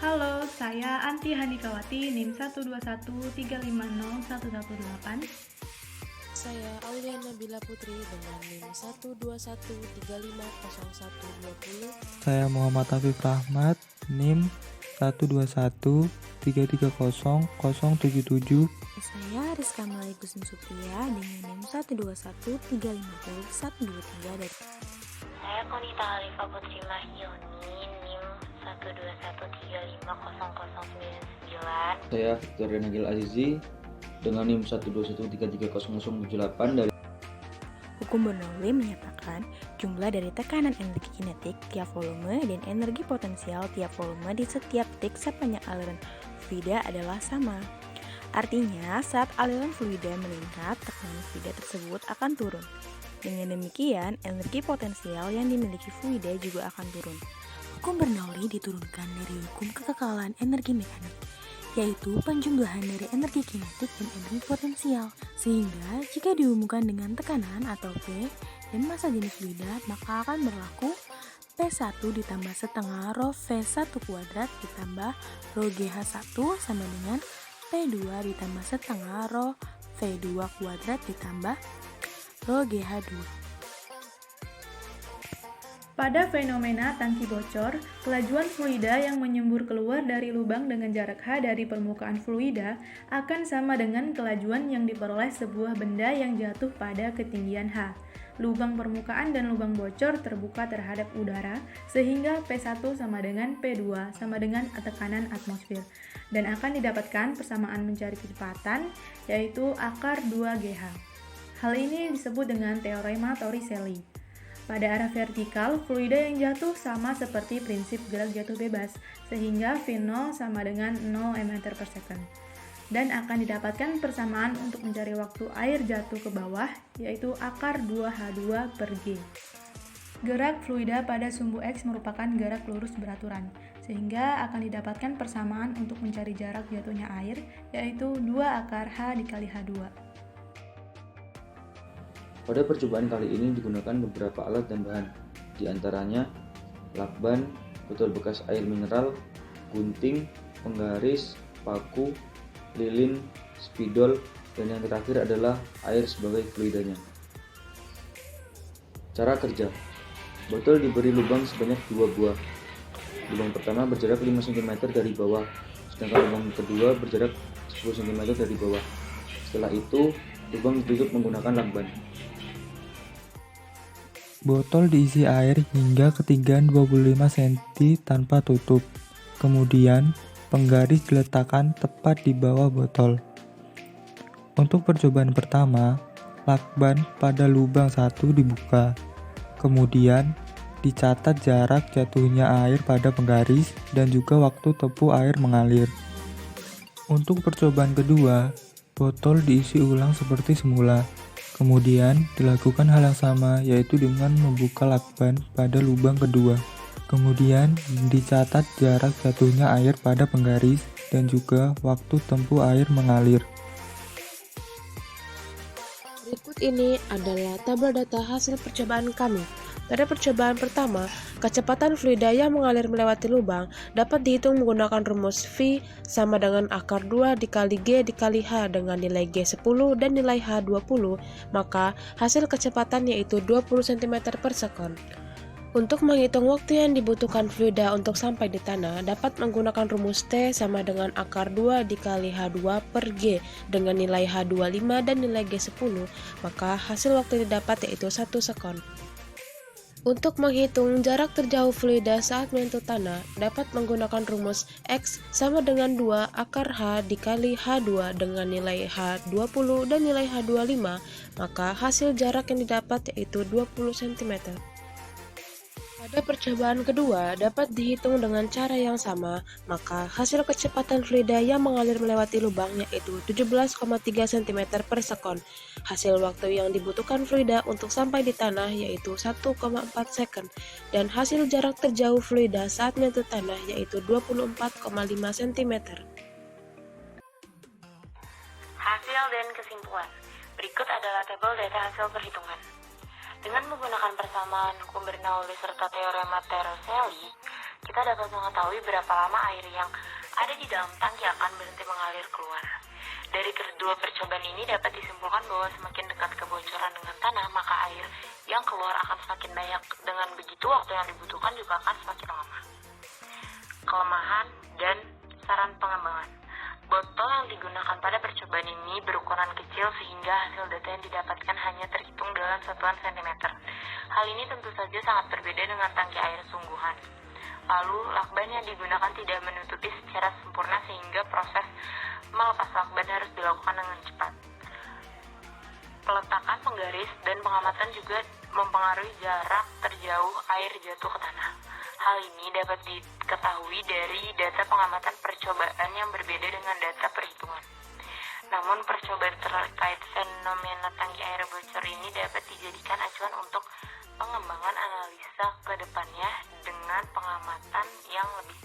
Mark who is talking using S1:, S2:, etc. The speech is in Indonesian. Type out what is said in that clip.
S1: Halo, saya Anti Handikawati, NIM 121350118.
S2: Saya Aulia Nabila Putri dengan NIM 121350120.
S3: Saya Muhammad Afif Rahmat, NIM 121330077.
S4: Saya Rizka Malai Kusum Supria dengan NIM 121350123 dari
S5: Saya Konita Alifah Putri Mahyuni, NIM 121350099.
S6: Saya Victoria Nagil Azizi dengan NIM 121333078 dari
S4: Hukum Bernoulli menyatakan jumlah dari tekanan energi kinetik tiap volume dan energi potensial tiap volume di setiap titik sepanjang aliran fluida adalah sama. Artinya, saat aliran fluida meningkat, tekanan fluida tersebut akan turun. Dengan demikian, energi potensial yang dimiliki fluida juga akan turun. Hukum Bernoulli diturunkan dari hukum kekekalan energi mekanik, yaitu penjumlahan dari energi kinetik dan energi potensial. Sehingga jika dihubungkan dengan tekanan atau P dan massa jenis fluida, maka akan berlaku P1 ditambah setengah rho V1 kuadrat ditambah rho GH1 sama dengan P2 ditambah setengah rho V2 kuadrat ditambah rho GH2.
S1: Pada fenomena tangki bocor, kelajuan fluida yang menyembur keluar dari lubang dengan jarak H dari permukaan fluida akan sama dengan kelajuan yang diperoleh sebuah benda yang jatuh pada ketinggian H. Lubang permukaan dan lubang bocor terbuka terhadap udara, sehingga P1 sama dengan P2 sama dengan tekanan atmosfer, dan akan didapatkan persamaan mencari kecepatan, yaitu akar 2GH. Hal ini disebut dengan teorema Torricelli. Pada arah vertikal, fluida yang jatuh sama seperti prinsip gerak jatuh bebas, sehingga V0 sama dengan 0 m/s. Dan akan didapatkan persamaan untuk mencari waktu air jatuh ke bawah, yaitu akar 2H2 per G. Gerak fluida pada sumbu X merupakan gerak lurus beraturan, sehingga akan didapatkan persamaan untuk mencari jarak jatuhnya air, yaitu 2 akar H dikali H2.
S6: Pada percobaan kali ini digunakan beberapa alat dan bahan, di antaranya lakban, botol bekas air mineral, gunting, penggaris, paku, lilin, spidol, dan yang terakhir adalah air sebagai fluidanya. Cara kerja: botol diberi lubang sebanyak 2 buah. Lubang pertama berjarak 5 cm dari bawah, sedangkan lubang kedua berjarak 10 cm dari bawah. Setelah itu, lubang ditutup menggunakan lakban.
S3: Botol diisi air hingga ketinggian 25 cm tanpa tutup. Kemudian, penggaris diletakkan tepat di bawah botol. Untuk percobaan pertama, lakban pada lubang 1 dibuka. Kemudian, dicatat jarak jatuhnya air pada penggaris dan juga waktu tempuh air mengalir. Untuk percobaan kedua, botol diisi ulang seperti semula. Kemudian dilakukan hal yang sama, yaitu dengan membuka lakban pada lubang kedua. Kemudian dicatat jarak jatuhnya air pada penggaris dan juga waktu tempuh air mengalir.
S2: Berikut ini adalah tabel data hasil percobaan kami. Pada percobaan pertama, kecepatan fluida yang mengalir melewati lubang dapat dihitung menggunakan rumus V sama dengan akar 2 dikali G dikali H dengan nilai G 10 dan nilai H 20, maka hasil kecepatan yaitu 20 cm per sekon. Untuk menghitung waktu yang dibutuhkan fluida untuk sampai di tanah, dapat menggunakan rumus T sama dengan akar 2 dikali H2 per G dengan nilai H25 dan nilai G10, maka hasil waktu yang didapat yaitu 1 sekon. Untuk menghitung jarak terjauh fluida saat menyentuh tanah, dapat menggunakan rumus X sama dengan 2 akar H dikali H2 dengan nilai H20 dan nilai H25, maka hasil jarak yang didapat yaitu 20 cm. Pada percobaan kedua dapat dihitung dengan cara yang sama, maka hasil kecepatan fluida yang mengalir melewati lubang yaitu 17,3 cm per sekon. Hasil waktu yang dibutuhkan fluida untuk sampai di tanah yaitu 1,4 second, dan hasil jarak terjauh fluida saat menyentuh tanah yaitu 24,5 cm.
S5: Hasil dan kesimpulan. Berikut adalah tabel data hasil perhitungan. Dengan menggunakan persamaan hukum Bernoulli serta teorema Torricelli, kita dapat mengetahui berapa lama air yang ada di dalam tangki akan berhenti mengalir keluar. Dari kedua percobaan ini dapat disimpulkan bahwa semakin dekat kebocoran dengan tanah, maka air yang keluar akan semakin banyak. Dengan begitu, waktu yang dibutuhkan juga akan semakin lama. Kelemahan dan saran pengembangan. Botol yang digunakan pada percobaan ini berukuran kecil sehingga hasil data yang didapatkan hanya terhitung dalam satuan sentimeter. Hal ini tentu saja sangat berbeda dengan tangki air sungguhan. Lalu, lakban yang digunakan tidak menutupi secara sempurna sehingga proses melepas lakban harus dilakukan dengan cepat. Peletakan penggaris dan pengamatan juga mempengaruhi jarak terjauh air jatuh ke tanah. Hal ini dapat diketahui dari data pengamatan percobaan yang berbeda dengan data perhitungan. Namun, percobaan terkait fenomena tangki air bocor ini dapat dijadikan acuan untuk pengembangan analisa ke depannya dengan pengamatan yang lebih